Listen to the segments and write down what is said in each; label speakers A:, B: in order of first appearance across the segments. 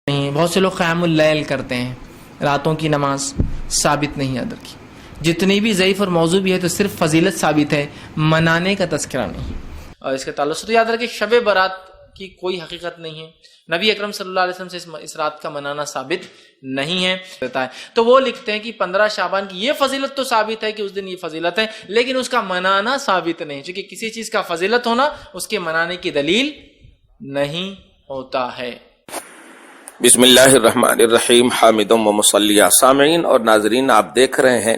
A: نہیں. بہت سے لوگ قیام اللیل کرتے ہیں, راتوں کی نماز ثابت نہیں ہے ادر کی. جتنی بھی ضعیف اور موضوع بھی ہے تو صرف فضیلت ثابت ہے, منانے کا تذکرہ نہیں. اور اس کے تعلق سے تو یاد رکھیں شب برات کی کوئی حقیقت نہیں ہے. نبی اکرم صلی اللہ علیہ وسلم سے اس رات کا منانا ثابت نہیں ہے. تو وہ لکھتے ہیں کہ 15 شعبان کی یہ فضیلت تو ثابت ہے کہ اس دن یہ فضیلت ہے, لیکن اس کا منانا ثابت نہیں, چونکہ کسی چیز کا فضیلت ہونا اس کے منانے کی دلیل نہیں ہوتا ہے.
B: بسم اللہ الرحمن الرحیم. حامد و مصلی. سامعین اور ناظرین, آپ دیکھ رہے ہیں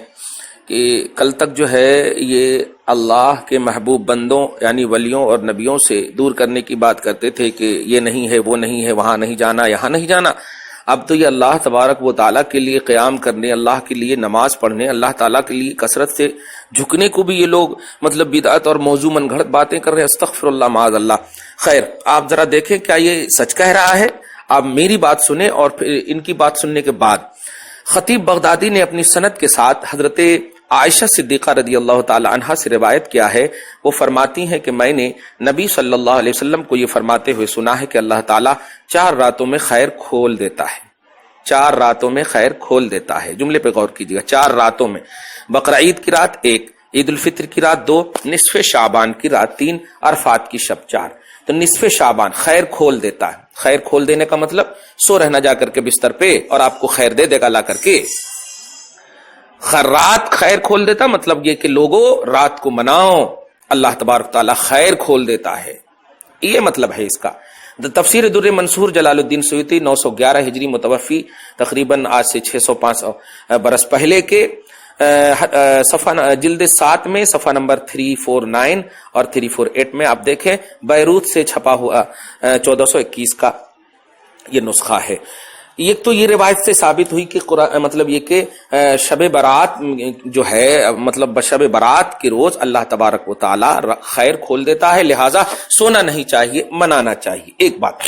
B: کہ کل تک جو ہے یہ اللہ کے محبوب بندوں یعنی ولیوں اور نبیوں سے دور کرنے کی بات کرتے تھے کہ یہ نہیں ہے, وہ نہیں ہے, وہاں نہیں جانا, یہاں نہیں جانا. اب تو یہ اللہ تبارک و تعالیٰ کے لیے قیام کرنے, اللہ کے لیے نماز پڑھنے, اللہ تعالیٰ کے لیے کثرت سے جھکنے کو بھی یہ لوگ مطلب بدعت اور موضوع من گھڑت باتیں کر رہے ہیں. استغفر اللہ معاذ اللہ. خیر, آپ ذرا دیکھیں کیا یہ سچ کہہ رہا ہے. آپ میری بات سنیں اور پھر ان کی بات سننے کے بعد. خطیب بغدادی نے اپنی سند کے ساتھ حضرت عائشہ صدیقہ رضی اللہ تعالی عنہا سے روایت کیا ہے. وہ فرماتی ہیں کہ میں نے نبی صلی اللہ علیہ وسلم کو یہ فرماتے ہوئے سنا ہے کہ اللہ تعالیٰ 4 راتوں میں خیر کھول دیتا ہے. 4 راتوں میں خیر کھول دیتا ہے. جملے پہ غور کیجیے گا. 4 راتوں میں. بقرعید کی رات 1, عید الفطر کی رات 2, نصف شعبان کی رات 3, عرفات کی شب 4. تو نصف شعبان خیر کھول دیتا ہے. خیر کھول دینے کا مطلب سو رہنا جا کر کے بستر پہ اور آپ کو خیر دے دے گا لا کر کے. رات خیر کھول دیتا مطلب یہ کہ لوگوں رات کو مناؤ, اللہ تبارک تعالیٰ خیر کھول دیتا ہے, یہ مطلب ہے اس کا. تفسیر در منصور جلال الدین سیوطی 911 ہجری متوفی, تقریباً آج سے 600-500 برس پہلے کے, صفحہ جلد 7 میں صفحہ نمبر 349 اور 348 میں آپ دیکھیں بیروت سے چھپا ہوا 1421 کا یہ نسخہ ہے. ایک تو یہ روایت سے ثابت ہوئی کہ مطلب یہ کہ شب برات جو ہے مطلب شب برات کے روز اللہ تبارک و تعالی خیر کھول دیتا ہے, لہٰذا سونا نہیں چاہیے, منانا چاہیے. ایک بات.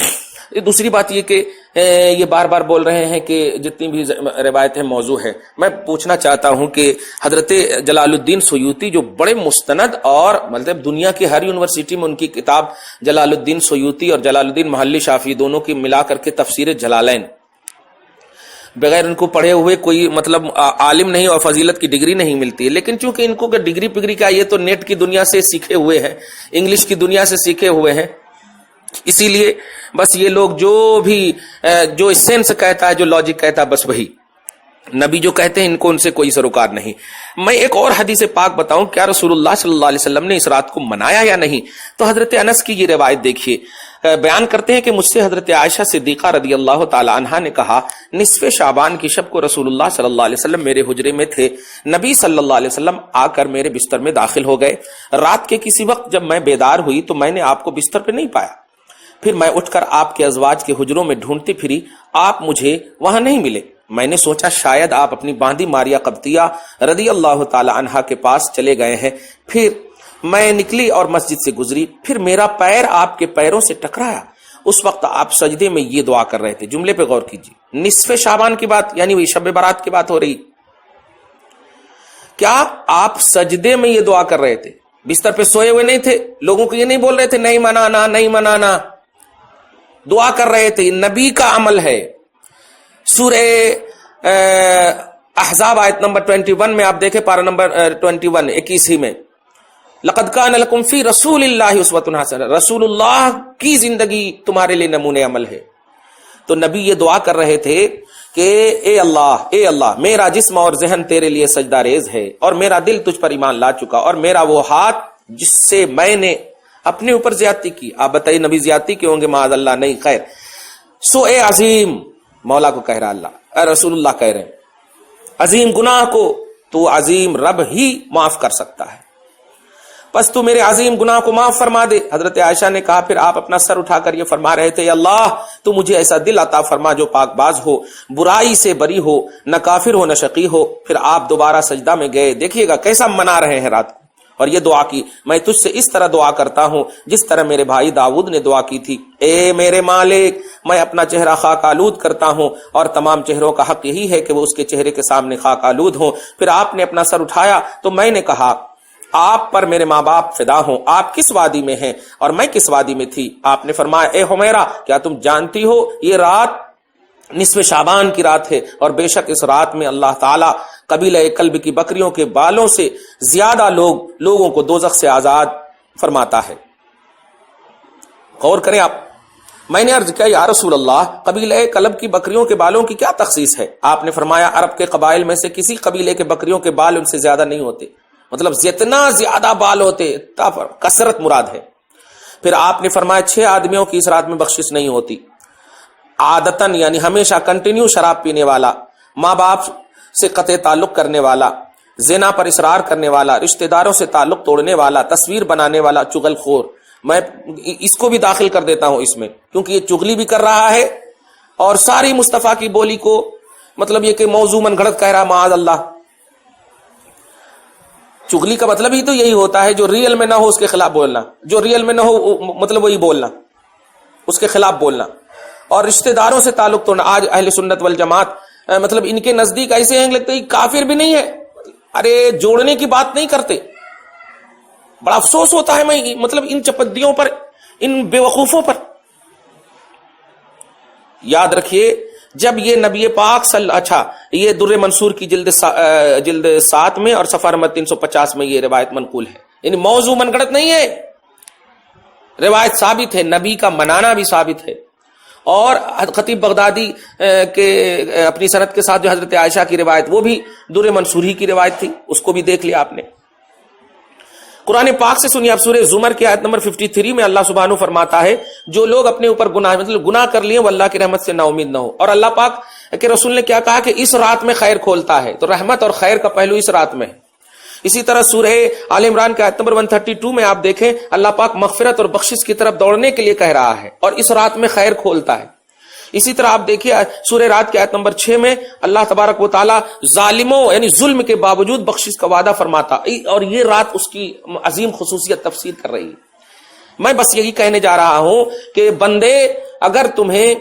B: دوسری بات یہ کہ یہ بار بار بول رہے ہیں کہ جتنی بھی روایتیں موضوع ہے. میں پوچھنا چاہتا ہوں کہ حضرت جلال الدین سیوطی جو بڑے مستند اور مطلب دنیا کی ہر یونیورسٹی میں ان کی کتاب جلال الدین سیوطی اور جلال الدین محلی شافعی دونوں کی ملا کر کے تفسیر جلالین, بغیر ان کو پڑھے ہوئے کوئی مطلب عالم نہیں اور فضیلت کی ڈگری نہیں ملتی ہے. لیکن چونکہ ان کو ڈگری پگری کا یہ تو نیٹ کی دنیا سے سیکھے ہوئے ہیں, انگلش کی دنیا سے سیکھے ہوئے ہیں, اسی لیے بس یہ لوگ جو سینس کہتا ہے, جو لاجک کہتا ہے, بس وہی. نبی جو کہتے ہیں ان کو ان سے کوئی سروکار نہیں. میں ایک اور حدیث پاک بتاؤں, کیا رسول اللہ صلی اللہ علیہ وسلم نے اس رات کو منایا یا نہیں. تو حضرت انس کی یہ روایت دیکھیے, بیان کرتے ہیں کہ مجھ سے حضرت عائشہ صدیقہ رضی اللہ تعالی عنہا نے کہا نصف شعبان کی شب کو رسول اللہ صلی اللہ علیہ وسلم میرے حجرے میں تھے. نبی صلی اللہ علیہ وسلم آ کر میرے بستر میں داخل ہو گئے. رات کے کسی وقت جب میں بیدار ہوئی تو میں نے آپ کو بستر پہ نہیں پایا. پھر میں اٹھ کر آپ کے ازواج کے حجروں میں ڈھونڈتی پھری, آپ مجھے وہاں نہیں ملے. میں نے سوچا شاید آپ اپنی باندی ماریا قبطیہ رضی اللہ تعالی عنہا کے پاس چلے گئے ہیں. پھر میں نکلی اور مسجد سے گزری, پھر میرا پیر آپ کے پیروں سے ٹکرایا. اس وقت آپ سجدے میں یہ دعا کر رہے تھے. جملے پہ غور کیجیے. نصف شعبان کی بات یعنی وہی شب برات کی بات ہو رہی. کیا آپ سجدے میں یہ دعا کر رہے تھے, بستر پہ سوئے ہوئے نہیں تھے, لوگوں کو یہ نہیں بول رہے تھے نہیں منانا نہیں منانا, دعا کر رہے تھے. نبی کا عمل ہے. سورہ احزاب آیت نمبر 21 میں آپ دیکھیں, پارہ نمبر 21 21 میں لقد کان لکم فی رسول اللہ اسوۃ حسنہ, رسول اللہ کی زندگی تمہارے لیے نمونے عمل ہے. تو نبی یہ دعا کر رہے تھے کہ اے اللہ میرا جسم اور ذہن تیرے لیے سجدہ ریز ہے, اور میرا دل تجھ پر ایمان لا چکا, اور میرا وہ ہاتھ جس سے میں نے اپنے اوپر زیادتی کی. آپ بتائیے نبی زیادتی کے ہوں گے؟ معاذ اللہ نہیں. خیر, سو اے عظیم, مولا کو کہہ رہا اللہ, اے رسول اللہ کہہ رہے ہیں عظیم گناہ کو تو عظیم رب ہی معاف کر سکتا ہے, بس تو میرے عظیم گناہ کو معاف فرما دے. حضرت عائشہ نے کہا پھر آپ اپنا سر اٹھا کر یہ فرما رہے تھے, اللہ تو مجھے ایسا دل عطا فرما جو پاک باز ہو, برائی سے بری ہو, نہ کافر ہو نہ شقی ہو. پھر آپ دوبارہ سجدہ میں گئے. دیکھیے گا کیسا منا رہے ہیں رات کو, اور یہ دعا کی, میں تجھ سے اس طرح دعا کرتا ہوں جس طرح میرے بھائی داؤد نے دعا کی تھی. اے میرے مالک, میں اپنا چہرہ خاک آلود کرتا ہوں, اور تمام چہروں کا حق یہی ہے کہ وہ اس کے چہرے کے سامنے خاک آلود ہوں. پھر آپ نے اپنا سر اٹھایا تو میں نے کہا آپ پر میرے ماں باپ فدا ہوں, آپ کس وادی میں ہیں اور میں کس وادی میں تھی؟ آپ نے فرمایا اے حمیرہ, کیا تم جانتی ہو یہ رات نصف شعبان کی رات ہے، اور بے شک اس رات میں اللہ تعالیٰ قبیلہ کلب کی بکریوں کے بالوں سے زیادہ لوگوں کو دوزخ سے آزاد فرماتا ہے۔ غور کریں آپ، میں نے عرض کیا یا رسول اللہ قبیلہ کلب کی بکریوں کے بالوں کی کیا تخصیص ہے؟ آپ نے فرمایا عرب کے قبائل میں سے کسی قبیلے کے بکریوں کے بال ان سے زیادہ نہیں ہوتے، مطلب جتنا زیادہ بال ہوتے کثرت مراد ہے۔ پھر آپ نے فرمایا 6 آدمیوں کی اس رات میں بخشش نہیں ہوتی، عادتاً یعنی ہمیشہ کنٹینیو شراب پینے والا، ماں باپ سے قطع تعلق کرنے والا، زنا پر اصرار کرنے والا، رشتہ داروں سے تعلق توڑنے والا، تصویر بنانے والا، چغل خور۔ میں اس کو بھی داخل کر دیتا ہوں اس میں، کیونکہ یہ چغلی بھی کر رہا ہے اور ساری مصطفیٰ کی بولی کو مطلب یہ کہ موضوع من گھڑت کہہ رہا، معاذ اللہ۔ چغلی کا مطلب ہی تو یہی ہوتا ہے جو ریئل میں نہ ہو اس کے خلاف بولنا، جو ریئل میں نہ ہو مطلب وہی بولنا، اس کے خلاف بولنا۔ اور رشتہ داروں سے تعلق توڑنا۔ آج اہل سنت والجماعت مطلب ان کے نزدیک ایسے ہیں لگتا ہے کافر بھی نہیں ہے، ارے جوڑنے کی بات نہیں کرتے۔ بڑا افسوس ہوتا ہے میں مطلب ان چپدیوں پر، ان بے وقوفوں پر۔ یاد رکھیے جب یہ نبی پاک اچھا یہ در منصور کی جلد 7 میں اور صفحہ نمبر 350 میں یہ روایت منقول ہے، یعنی موضوع من گھڑت نہیں ہے، روایت ثابت ہے، نبی کا منانا بھی ثابت ہے۔ اور خطیب بغدادی کے اپنی سند کے ساتھ جو حضرت عائشہ کی روایت، وہ بھی در منصور ہی کی روایت تھی، اس کو بھی دیکھ لیا آپ نے۔ قرآن پاک سے سنیے آپ سورہ زمر کی آیت نمبر 53 میں اللہ سبحانہ فرماتا ہے جو لوگ اپنے اوپر گناہ مطلب گناہ کر لیے وہ اللہ کی رحمت سے نا امید نہ ہو۔ اور اللہ پاک کے رسول نے کیا کہا کہ اس رات میں خیر کھولتا ہے، تو رحمت اور خیر کا پہلو اس رات میں ہے۔ اسی طرح سورہ آل عمران کے آیت نمبر 132 میں آپ دیکھیں اللہ پاک مغفرت اور بخشش کی طرف دوڑنے کے لیے کہہ رہا ہے اور اس رات میں خیر کھولتا ہے۔ اسی طرح آپ دیکھیے سورہ رات کی آیت نمبر 6 میں اللہ تبارک و تعالی ظالموں یعنی ظلم کے باوجود بخشش کا وعدہ فرماتا، اور یہ رات اس کی عظیم خصوصیت تفسیر کر رہی ہے۔ میں بس یہی کہنے جا رہا ہوں کہ بندے اگر تمہیں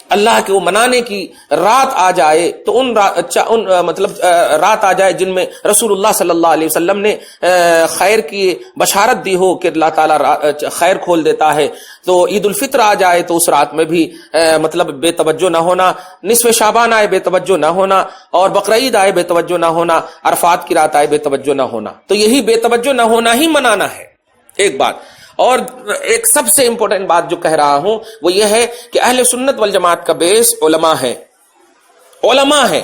B: اللہ کے وہ منانے کی رات آ جائے تو ان مطلب رات آ جائے جن میں رسول اللہ صلی اللہ علیہ وسلم نے خیر کی بشارت دی ہو کہ اللہ تعالیٰ خیر کھول دیتا ہے، تو عید الفطر آ جائے تو اس رات میں بھی مطلب بے توجہ نہ ہونا، نصف شعبان آئے بے توجہ نہ ہونا، اور بقرعید آئے بے توجہ نہ ہونا، عرفات کی رات آئے بے توجہ نہ ہونا، تو یہی بے توجہ نہ ہونا ہی منانا ہے۔ ایک بات اور ایک سب سے امپورٹنٹ بات جو کہہ رہا ہوں وہ یہ ہے کہ اہل سنت والجماعت کا بیس علماء ہے، علماء ہے۔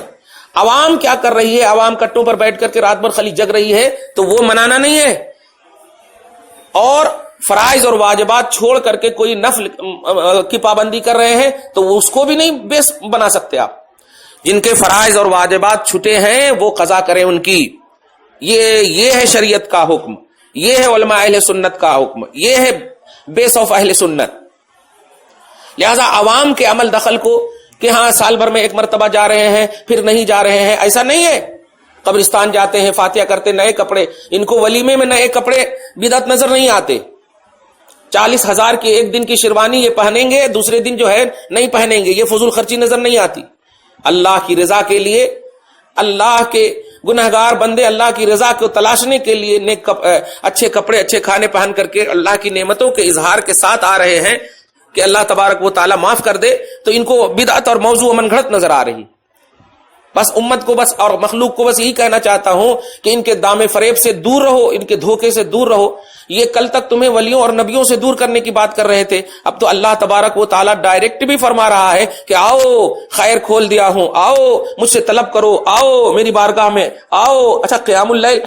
B: عوام کیا کر رہی ہے؟ عوام کٹوں پر بیٹھ کر کے رات بھر خالی جگ رہی ہے، تو وہ منانا نہیں ہے۔ اور فرائض اور واجبات چھوڑ کر کے کوئی نفل کی پابندی کر رہے ہیں تو وہ اس کو بھی نہیں بیس بنا سکتے آپ۔ جن کے فرائض اور واجبات چھٹے ہیں وہ قضا کریں ان کی، یہ ہے شریعت کا حکم، یہ ہے علماء اہل سنت کا حکم، یہ ہے بیس آف اہل سنت۔ لہذا عوام کے عمل دخل کو کہ ہاں سال بھر میں ایک مرتبہ جا رہے ہیں پھر نہیں جا رہے ہیں، ایسا نہیں ہے۔ قبرستان جاتے ہیں، فاتحہ کرتے، نئے کپڑے، ان کو ولیمے میں نئے کپڑے بدعت نظر نہیں آتے۔ 40,000 کی ایک دن کی شیروانی یہ پہنیں گے، دوسرے دن جو ہے نہیں پہنیں گے، یہ فضول خرچی نظر نہیں آتی۔ اللہ کی رضا کے لیے، اللہ کے گنہگار بندے اللہ کی رضا کو تلاشنے کے لیے نیک اچھے کپڑے اچھے کھانے پہن کر کے اللہ کی نعمتوں کے اظہار کے ساتھ آ رہے ہیں کہ اللہ تبارک و تعالی معاف کر دے، تو ان کو بدعت اور موضوع من گھڑت نظر آ رہی۔ بس امت کو بس اور مخلوق کو بس یہی کہنا چاہتا ہوں کہ ان کے دام فریب سے دور رہو، ان کے دھوکے سے دور رہو۔ یہ کل تک تمہیں ولیوں اور نبیوں سے دور کرنے کی بات کر رہے تھے، اب تو اللہ تبارک و تعالیٰ ڈائریکٹ بھی فرما رہا ہے کہ آؤ خیر کھول دیا ہوں، آؤ مجھ سے طلب کرو، آؤ میری بارگاہ میں آؤ۔ اچھا قیام اللیل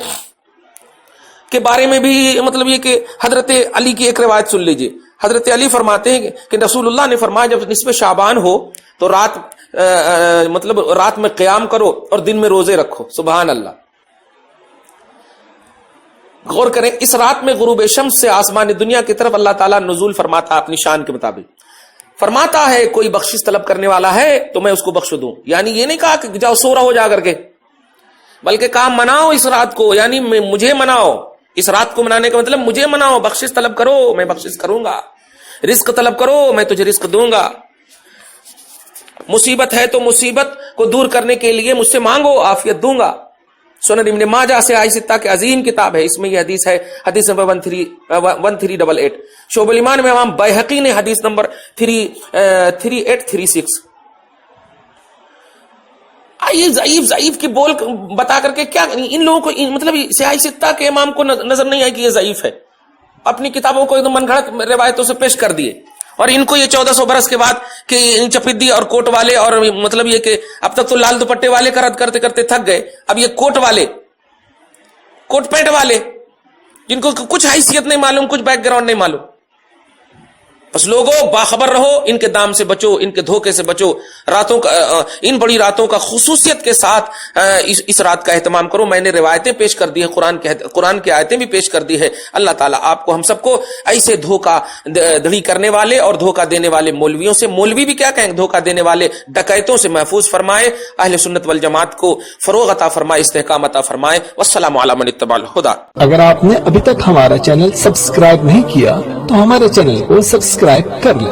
B: کے بارے میں بھی مطلب یہ کہ حضرت علی کی ایک روایت سن لیجئے۔ حضرت علی فرماتے ہیں کہ رسول اللہ نے فرمایا جب نصف شعبان ہو تو مطلب رات میں قیام کرو اور دن میں روزے رکھو۔ سبحان اللہ، غور کریں، اس رات میں غروب شمس سے آسمان دنیا کی طرف اللہ تعالیٰ نزول فرماتا اپنی شان کے مطابق۔ فرماتا ہے کوئی بخشش طلب کرنے والا ہے تو میں اس کو بخش دوں، یعنی یہ نہیں کہا کہ جاؤ سو رہو جا کر کے، بلکہ کہا مناؤ اس رات کو، یعنی مجھے مناؤ۔ اس رات کو منانے کا مطلب مجھے مناؤ، بخشش طلب کرو میں بخشش کروں گا، رزق طلب کرو میں تجھے رزق دوں گا، مصیبت ہے تو مصیبت کو دور کرنے کے لیے مجھ سے مانگو، عافیت دوں گا۔ سنن ابن ماجہ سے آئی ستہ کی عظیم کتاب ہے، اس میں یہ حدیث ہے، حدیث نمبر 1388۔ شعب الایمان میں امام بیہقی نے حدیث نمبر 3836 یہ ضعیف کی بول بتا کر کے کیا ان لوگوں کو مطلب سیاہ ستہ کے امام کو نظر نہیں آئے کہ یہ ضعیف ہے، اپنی کتابوں کو ایک دم من گھڑت روایتوں سے پیش کر دیے، اور ان کو یہ 1400 برس کے بعد کہ چپیدی اور کوٹ والے اور مطلب یہ کہ اب تک تو لال دوپٹے والے کا رد کرتے کرتے تھک گئے، اب یہ کوٹ والے، کوٹ پینٹ والے جن کو کچھ حیثیت نہیں معلوم، کچھ بیک گراؤنڈ نہیں معلوم. بس لوگوں باخبر رہو، ان کے دام سے بچو، ان کے دھوکے سے بچو، راتوں کا ان بڑی راتوں کا خصوصیت کے ساتھ اس رات کا اہتمام کرو. میں نے روایتیں پیش کر دی ہے، قرآن کی آیتیں بھی پیش کر دی ہے. اللہ تعالیٰ آپ کو ہم سب کو ایسے دھوکہ دھڑی کرنے والے اور دھوکہ دینے والے مولویوں سے، مولوی بھی کیا کہیں، دھوکہ دینے والے ڈکیتوں سے محفوظ فرمائے. اہل سنت والجماعت کو فروغ عطا فرمائے، استحکام عطا فرمائے. والسلام علی من اتبع الہدی.
C: اگر آپ نے ابھی تک ہمارا چینل سبسکرائب نہیں کیا تو ہمارے چینل کو سبسکرائب کر لیں